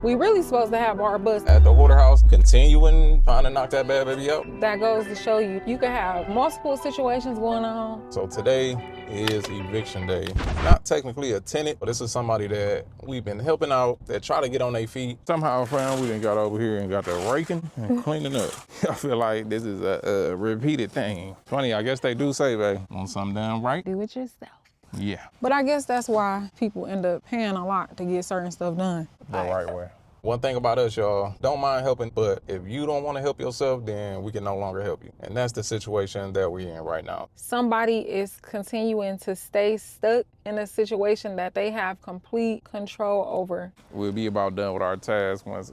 We really supposed to have our bus. At the Hoarder house, continuing trying to knock that bad baby out. That goes to show you, you can have multiple situations going on. So today is eviction day. Not technically a tenant, but this is somebody that we've been helping out, that try to get on their feet. Somehow found we done got over here and got the raking and cleaning up. I feel like this is a repeated thing. Funny, I guess they do say, babe, want something done right? Do it yourself. Yeah. But I guess that's why people end up paying a lot to get certain stuff done. The right way. One thing about us, y'all, don't mind helping, but if you don't want to help yourself, then we can no longer help you. And that's the situation that we're in right now. Somebody is continuing to stay stuck in a situation that they have complete control over. We'll be about done with our task once,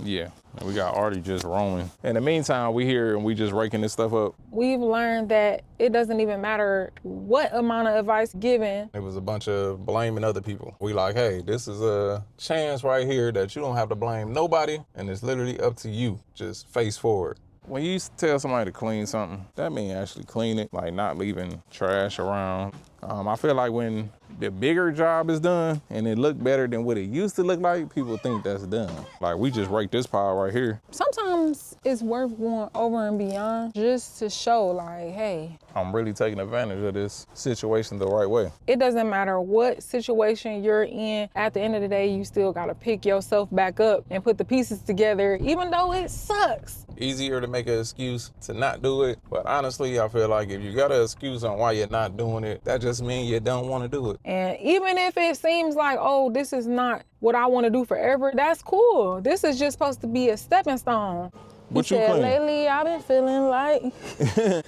yeah. And we got ARTT just roaming. In the meantime, we here and we just raking this stuff up. We've learned that it doesn't even matter what amount of advice given. It was a bunch of blaming other people. We like, hey, this is a chance right here that you don't have to blame nobody, and it's literally up to you. Just face forward. When you tell somebody to clean something, that means actually clean it, like not leaving trash around. I feel like when the bigger job is done and it look better than what it used to look like, people think that's done. Like we just raked this pile right here. Sometimes it's worth going over and beyond just to show like, hey, I'm really taking advantage of this situation the right way. It doesn't matter what situation you're in. At the end of the day, you still gotta pick yourself back up and put the pieces together, even though it sucks. Easier to make an excuse to not do it, but honestly, I feel like if you got an excuse on why you're not doing it, that just means you don't want to do it. And even if it seems like, oh, this is not what I want to do forever, that's cool. This is just supposed to be a stepping stone. What He you said, clean? lately I've been feeling like.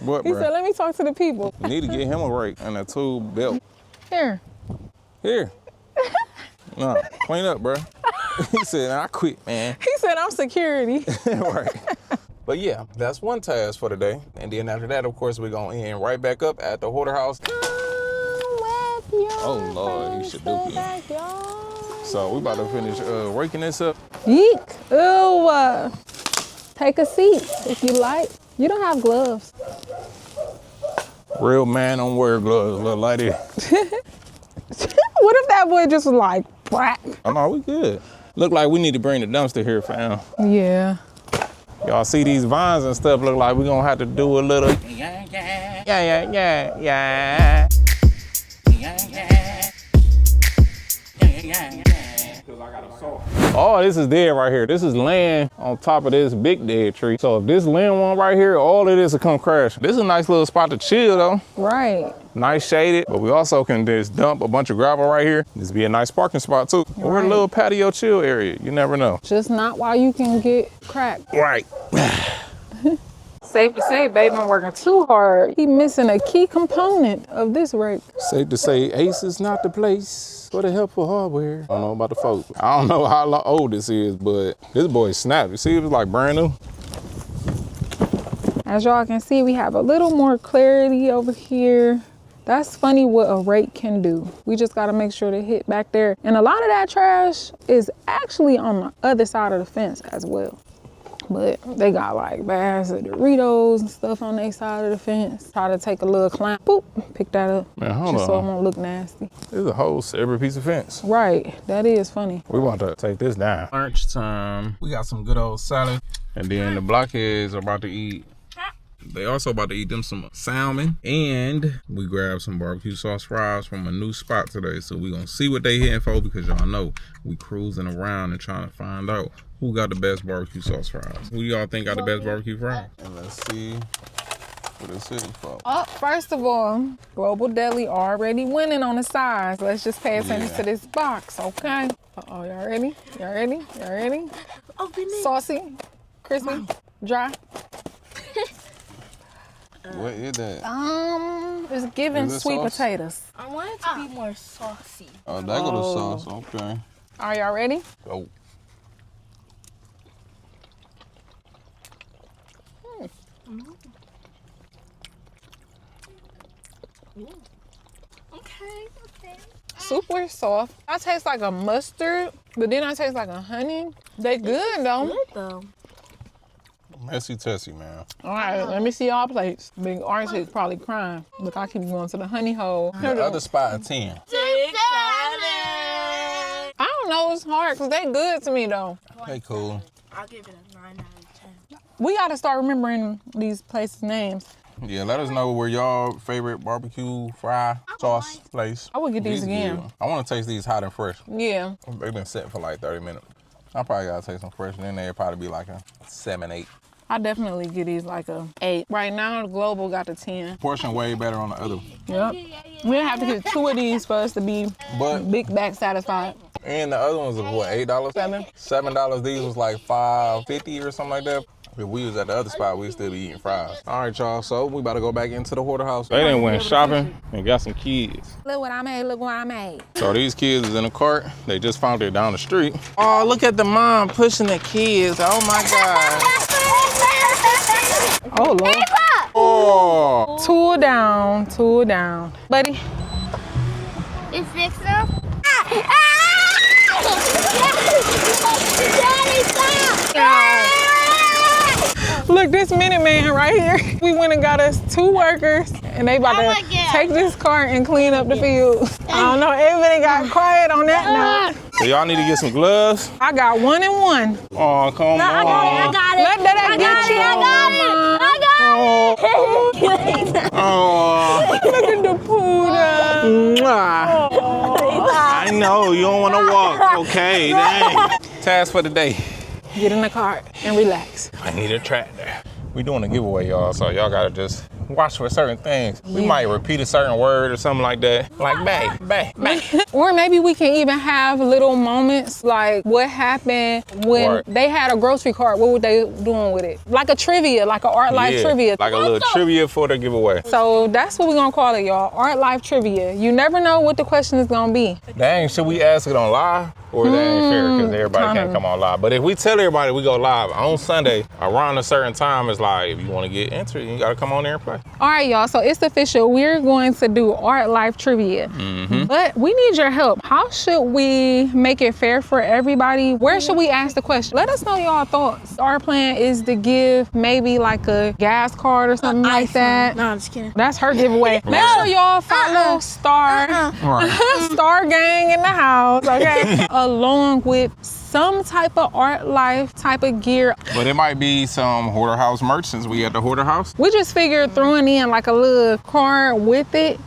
What, He bro? said, let me talk to the people. You need to get him a rake and a tool belt. Here. Here. No, clean up, bro. He said, I quit, man. He said, I'm security. Right. But yeah, that's one task for today. And then after that, of course, we're going to end right back up at the Hoarder house. Oh, Lord, he should do it. So we about to finish raking this up. Yeek. Ew. Take a seat if you like. You don't have gloves. Real man don't wear gloves, little lady. What if that boy just was like, brat? Oh, no, we good. Look like we need to bring the dumpster here, fam. Yeah. Y'all see these vines and stuff, look like we're gonna have to do a little. Oh, this is dead right here. This is laying on top of this big dead tree. So if this laying one right here, all of this will come crash. This is a nice little spot to chill though. Right. Nice shaded, but we also can just dump a bunch of gravel right here. This be a nice parking spot too. Or a little patio chill area, you never know. Just not while you can get cracked. Right. Safe to say, baby, been working too hard. He missing a key component of this rake. Safe to say, Ace is not the place for the helpful hardware. I don't know about the folks. I don't know how old this is, but this boy snapped. You see, it was like brand new. As y'all can see, we have a little more clarity over here. That's funny what a rake can do. We just gotta make sure to hit back there. And a lot of that trash is actually on the other side of the fence as well. But they got like bags of Doritos and stuff on their side of the fence. Try to take a little climb, boop, pick that up. Man, hold just so it on. won't look nasty. There's a whole separate piece of fence. Right, that is funny. We want to take this down. Lunchtime. We got some good old salad. And then the blockheads are about to eat. They also about to eat them some salmon. And we grabbed some barbecue sauce fries from a new spot today. So we gonna see what they hitting for, because y'all know we cruising around and trying to find out who got the best barbecue sauce fries. Who y'all think got the best barbecue fries? And let's see what it's hitting for. Oh, first of all, Global Deli already winning on the size. Let's just pay attention to this box, okay? Uh-oh, y'all ready? Y'all ready? Y'all ready? Open it. Saucy, crispy, dry. What is that? It's giving Is it sweet sauce? potatoes. I want it to be more saucy. Oh, that go to sauce. Okay. Are y'all ready? Go. Okay. Super soft. I taste like a mustard, but then I taste like a honey. They good though. Good though. Messy Tessie, man. All right, let me see y'all plates. Big Orange is probably crying. Look, I keep going to the honey hole. The other spot, a 10. I don't know. It's hard because they good to me though. They cool. I'll give it a 9 out of 10. We got to start remembering these places' names. Yeah, let us know where y'all favorite barbecue fry sauce place. I would get these again. good. I want to taste these hot and fresh. Yeah. They've been set for like 30 minutes. I probably gotta taste them fresh, and then they'll probably be like a 7, 8. I definitely give these like a 8. Right now, the Global got the 10. Portion way better on the other. Yep. We have to get 2 of these for us to be But big back satisfied. and the other ones are what, $8? $7. These was like $5.50 or something like that. If we was at the other spot, we'd still be eating fries. All right, y'all. So we about to go back into the Hoarder house. They done went shopping and got some kids. Look what I made. Look what I made. So these kids is in a cart. They just found it down the street. Oh, look at the mom pushing the kids. Oh my God. Oh Lord. Oh. Tool down. Tool down. Buddy. It's fixed now? Look, this Minuteman right here. We went and got us 2 workers, and they about to take this cart and clean up the field. I don't know, everybody got quiet on that note. So y'all need to get some gloves. I got 1 and 1. Oh, come on. I got it. Let that get you. Oh. Look at the poodle. I know, you don't want to walk. Okay, dang. Task for the day. Get in the cart and relax. I need a tractor. We doing a giveaway, y'all, so y'all gotta just watch for certain things. We might repeat a certain word or something like that. Like bae. Or maybe we can even have little moments like what happened when they had a grocery cart. What were they doing with it? Like a trivia, like an Art Life trivia. Like a little trivia for the giveaway. So that's what we're gonna call it, y'all. Art Life trivia. You never know what the question is gonna be. Dang, should we ask it on live? Or that ain't fair because everybody can't come on live. But if we tell everybody we go live on Sunday around a certain time, it's like, if you want to get entered, you got to come on there and play. All right, y'all. So it's official. We're going to do Art Life trivia. But we need your help. How should we make it fair for everybody? Where should we ask the question? Let us know y'all thoughts. Our plan is to give maybe like a gas card or something like that. No, I'm just kidding. That's her giveaway. Make sure y'all follow Star. Star Gang in the house, okay? Along with some type of Art Life type of gear. But it might be some Hoarder House merch since we at the Hoarder House. We just figured throwing in like a little card with it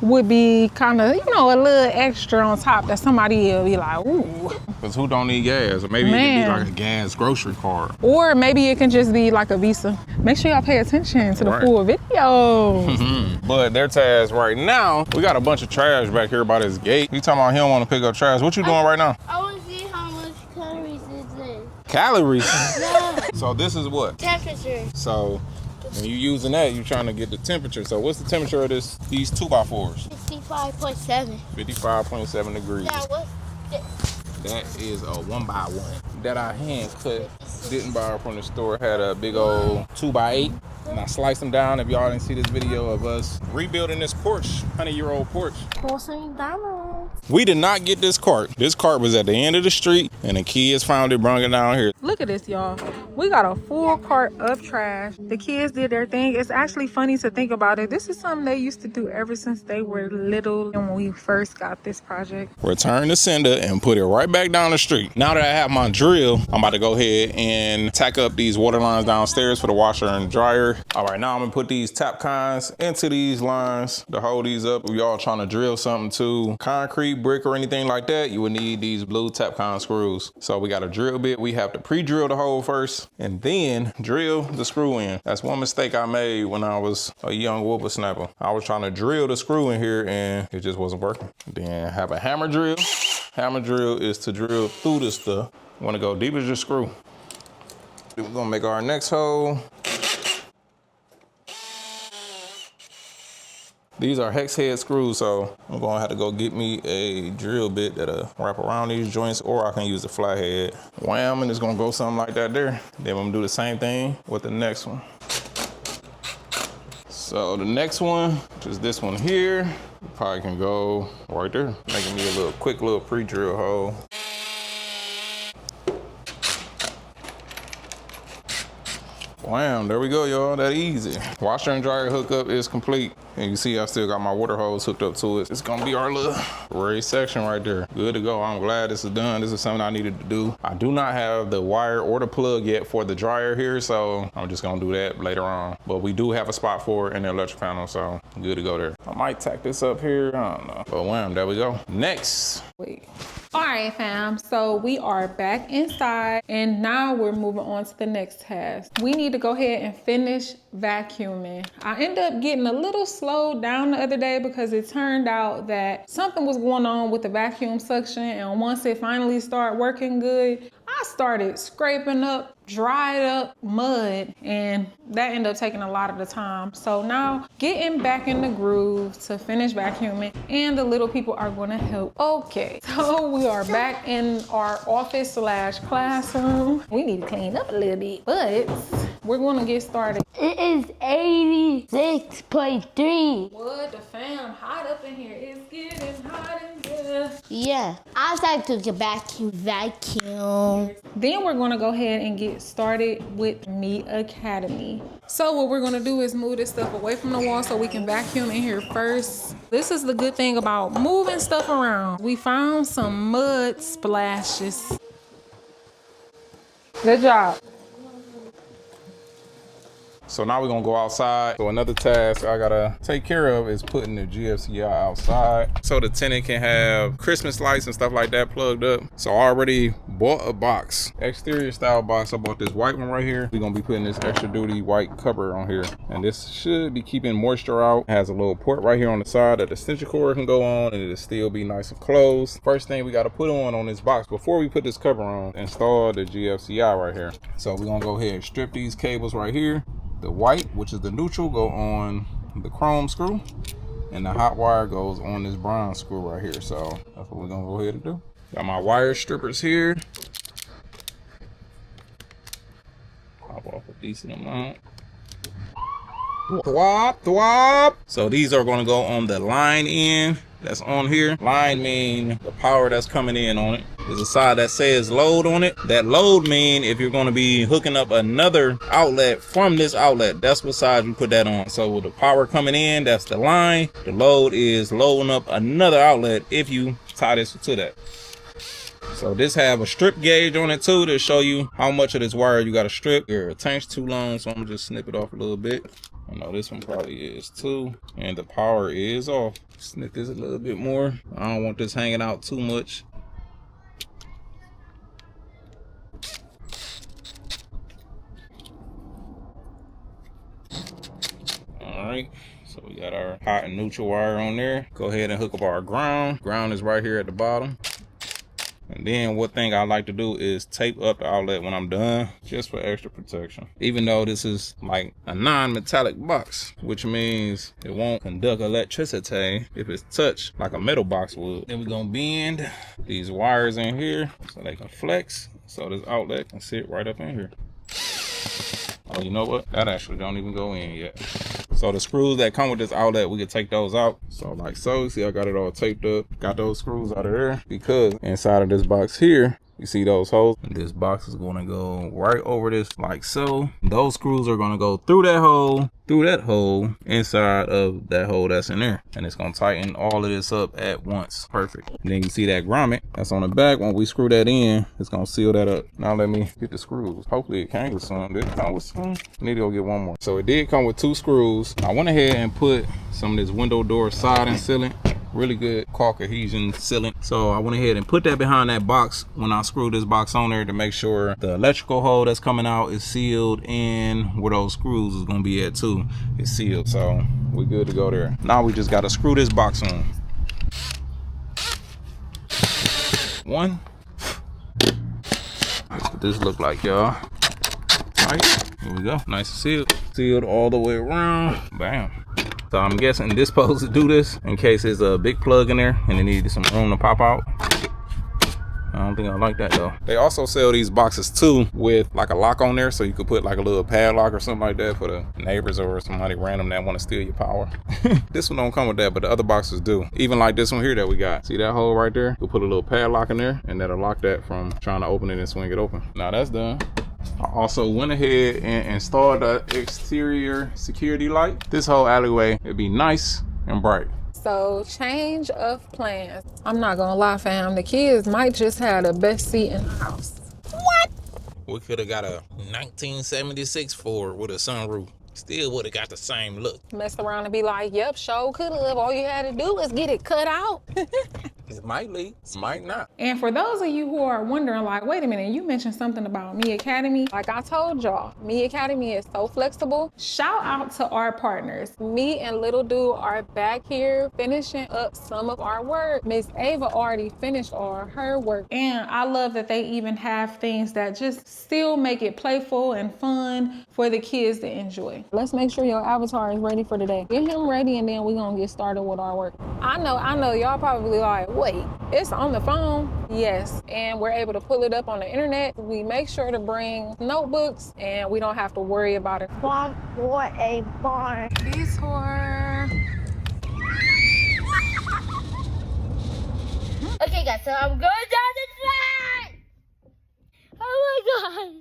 would be kind of, you know, a little extra on top that somebody will be like, ooh. Because who don't need gas? Or maybe it could be like a gas grocery card. Or maybe it can just be like a Visa. Make sure y'all pay attention to the full video. But their task right now, we got a bunch of trash back here by this gate. He talking about he don't want to pick up trash. What you doing right now? I want to see how much calories is this. Calories? No. So this is what? Temperature. So when you using that, you trying to get the temperature. So what's the temperature of these 2x4s? 55.7. 55.7 degrees. Now what's this? That is a 1x1 that I hand cut. Didn't buy from the store. Had a big old 2x8. And I sliced them down. If y'all didn't see this video of us rebuilding this porch, 100-year-old porch. We did not get this cart. This cart was at the end of the street and the kids found it, brought it down here. Look at this, y'all. We got a full cart of trash. The kids did their thing. It's actually funny to think about it. This is something they used to do ever since they were little and when we first got this project. Return the sender and put it right back down the street. Now that I have my drill, I'm about to go ahead and tack up these water lines downstairs for the washer and dryer. All right, now I'm gonna put these tap cons into these lines to hold these up. If y'all trying to drill something to concrete, brick, or anything like that, you would need these blue tap con screws. So we got a drill bit. We have to pre-drill the hole first and then drill the screw in. That's one mistake I made when I was a young whippersnapper. I was trying to drill the screw in here and it just wasn't working. Then have a hammer drill. Hammer drill is to drill through the stuff. You wanna go deep as your screw. We're gonna make our next hole. These are hex head screws, so I'm gonna have to go get me a drill bit that'll wrap around these joints, or I can use a flat head. Wham, and it's gonna go something like that there. Then I'm gonna do the same thing with the next one. So the next one, which is this one here, probably can go right there, making me a little quick little pre-drill hole. Wham, there we go, y'all. That easy. Washer and dryer hookup is complete. And you see I still got my water hose hooked up to it. It's gonna be our little raised section right there. Good to go. I'm glad this is done. This is something I needed to do. I do not have the wire or the plug yet for the dryer here, so I'm just gonna do that later on. But we do have a spot for it in the electric panel, so good to go there. I might tack this up here, I don't know. But wham, there we go. Next. Wait. All right, fam. So we are back inside and now we're moving on to the next task. We need to go ahead and finish vacuuming. I ended up getting a little slowed down the other day because it turned out that something was going on with the vacuum suction, and once it finally started working good, I started scraping up dried up mud, and that ended up taking a lot of the time. So now getting back in the groove to finish vacuuming, and the little people are gonna help. Okay, so we are back in our office slash classroom. We need to clean up a little bit, but we're gonna get started. It is 86.3. What the fam, hot up in here. It's getting hot in here. Yeah, I like to get vacuum. Then we're gonna go ahead and get started with Me Academy. So what we're gonna do is move this stuff away from the wall so we can vacuum in here first. This is the good thing about moving stuff around. We found some mud splashes. Good job. So now we're gonna go outside. So another task I gotta take care of is putting the GFCI outside so the tenant can have Christmas lights and stuff like that plugged up. So I already bought a box, exterior style box. I bought this white one right here. We're gonna be putting this extra duty white cover on here. And this should be keeping moisture out. It has a little port right here on the side that the extension cord can go on, and it'll still be nice and closed. First thing we gotta put on this box before we put this cover on, install the GFCI right here. So we're gonna go ahead and strip these cables right here. The white, which is the neutral, go on the chrome screw, and the hot wire goes on this brown screw right here. So that's what we're gonna go ahead and do. Got my wire strippers here. Pop off a decent amount. Thwop, thwop. So these are gonna go on the line end that's on here. Line mean the power that's coming in on it. There's a side that says load on it. That load mean if you're going to be hooking up another outlet from this outlet, that's what side you put that on. So with the power coming in, that's the line. The load is loading up another outlet if you tie this to that. So this have a strip gauge on it too to show you how much of this wire you got to strip. Your tank's too long, so I'm gonna just snip it off a little bit. I know this one probably is too, and the power is off. Snip this a little bit more. I don't want this hanging out too much. All right, so we got our hot and neutral wire on there. Go ahead and hook up our ground. Ground is right here at the bottom. And then one thing I like to do is tape up the outlet when I'm done, just for extra protection. Even though this is like a non-metallic box, which means it won't conduct electricity if it's touched like a metal box would. Then we're gonna bend these wires in here so they can flex, so this outlet can sit right up in here. Oh, you know what? That actually don't even go in yet. So the screws that come with this outlet, we can take those out. So like so, see I got it all taped up. Got those screws out of there because inside of this box here, you see those holes? And this box is gonna go right over this like so. Those screws are gonna go through that hole, inside of that hole that's in there. And it's gonna tighten all of this up at once. Perfect. And then you see that grommet that's on the back. When we screw that in, it's gonna seal that up. Now let me get the screws. Hopefully it came with some. Did it come with some? I need to go get one more. So it did come with 2 screws. I went ahead and put some of this window door siding sealant. Really good caulk adhesion sealant. So I went ahead and put that behind that box when I screwed this box on there to make sure the electrical hole that's coming out is sealed, and where those screws is gonna be at too is sealed. So we're good to go there. Now we just gotta screw this box on. One. That's what this look like, y'all. Right, here we go. Nice and sealed. Sealed all the way around. Bam. So I'm guessing this supposed to do this in case there's a big plug in there and it needed some room to pop out. I don't think I like that though. They also sell these boxes too with like a lock on there, so you could put like a little padlock or something like that for the neighbors or somebody random that want to steal your power. This one don't come with that, but the other boxes do. Even like this one here that we got. See that hole right there? We'll put a little padlock in there and that'll lock that from trying to open it and swing it open. Now that's done. I also went ahead and installed the exterior security light. This whole alleyway, it'd be nice and bright. So, change of plans. I'm not gonna lie, fam. The kids might just have the best seat in the house. We could have got a 1976 Ford with a sunroof. Still would have got the same look. Mess around and be like, yep, sure could have. All you had to do was get it cut out. It might leak, might not. And for those of you who are wondering, like, wait a minute, you mentioned something about Me Academy. Like I told y'all, Me Academy is so flexible. Shout out to our partners. Me and Little Dude are back here finishing up some of our work. Miss Ava already finished all her work. And I love that they even have things that just still make it playful and fun for the kids to enjoy. Let's make sure your avatar is ready for today. Get him ready and then we're gonna get started with our work. I know y'all probably like, wait, it's on the phone? Yes, and we're able to pull it up on the internet. We make sure to bring notebooks and we don't have to worry about it. One for a barn. Detour. Okay, guys, so I'm going down the track. Oh my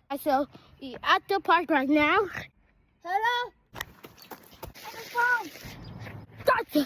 gosh. So we're at the park right now. Hello? On the phone. Gotcha.